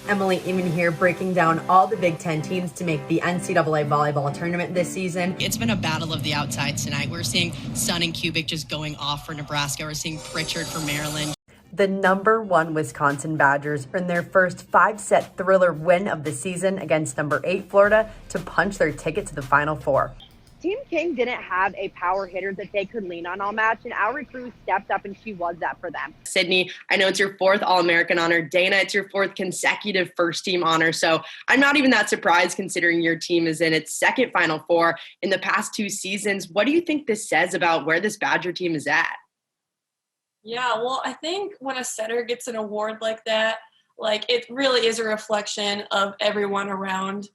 Emily Ehman here, breaking down all the Big Ten teams to make the NCAA volleyball tournament this season. It's been a battle of the outsides tonight. We're seeing Sun and Kubik just going off for Nebraska. We're seeing Pritchard for Maryland. The number 1 Wisconsin Badgers earned their first 5-set thriller win of the season against number 8 Florida to punch their ticket to the Final Four. Team King didn't have a power hitter that they could lean on all match, and Alrie Cruz stepped up, and she was that for them. Sydney, I know it's your 4th All-American honor. Dana, it's your 4th consecutive first-team honor. So I'm not even that surprised considering your team is in its 2nd Final Four in the past 2 seasons. What do you think this says about where this Badger team is at? Yeah, well, I think when a setter gets an award like that, it really is a reflection of everyone around.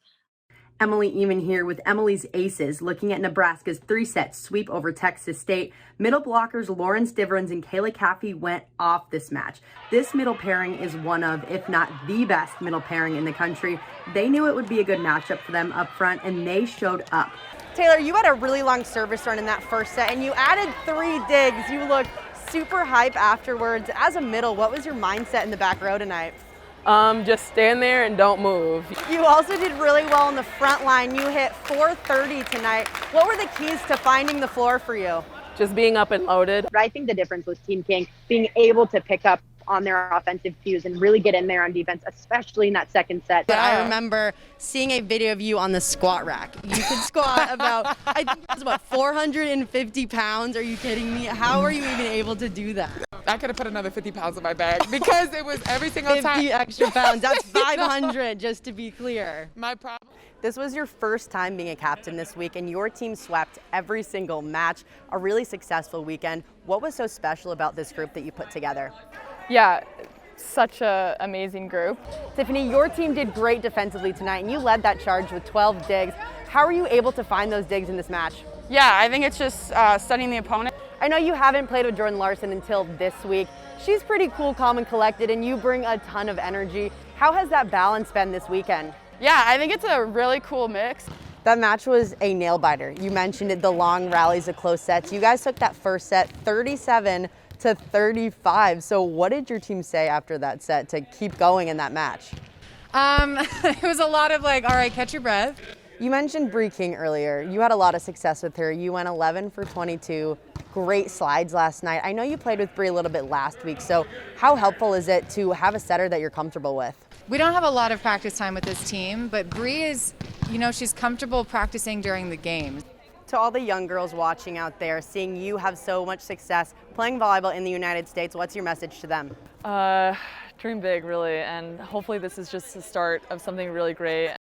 Emily Ehman here with Emily's Aces, looking at Nebraska's 3-set sweep over Texas State. Middle blockers Lauren Stivrins and Kayla Caffey went off this match. This middle pairing is one of, if not the best middle pairing in the country. They knew it would be a good matchup for them up front, and they showed up. Taylor, you had a really long service run in that first set, and you added 3 digs. You looked super hype afterwards. As a middle, what was your mindset in the back row tonight? Just stand there and don't move. You also did really well on the front line. You hit 430 tonight. What were the keys to finding the floor for you? Just being up and loaded. I think the difference was Team King being able to pick up on their offensive cues and really get in there on defense, especially in that second set. But I remember seeing a video of you on the squat rack. You could squat about, I think it was about 450 pounds. Are you kidding me? How are you even able to do that? I could have put another 50 pounds in my bag because it was every single time. 50 extra pounds. That's 500, just to be clear. My problem. This was your first time being a captain this week, and your team swept every single match. A really successful weekend. What was so special about this group that you put together? Yeah, such an amazing group. Tiffany, your team did great defensively tonight, and you led that charge with 12 digs. How were you able to find those digs in this match? Yeah, I think it's just studying the opponent. I know you haven't played with Jordan Larson until this week. She's pretty cool, calm, and collected, and you bring a ton of energy. How has that balance been this weekend? Yeah, I think it's a really cool mix. That match was a nail-biter. You mentioned it, the long rallies, the close sets. You guys took that first set 37-35. So what did your team say after that set to keep going in that match? It was a lot of all right, catch your breath. You mentioned Bree King earlier. You had a lot of success with her. You went 11 for 22. Great slides last night. I know you played with Bree a little bit last week, so how helpful is it to have a setter that you're comfortable with? We don't have a lot of practice time with this team, but Bree is, she's comfortable practicing during the game. To all the young girls watching out there, seeing you have so much success playing volleyball in the United States, what's your message to them? Dream big, really, and hopefully this is just the start of something really great.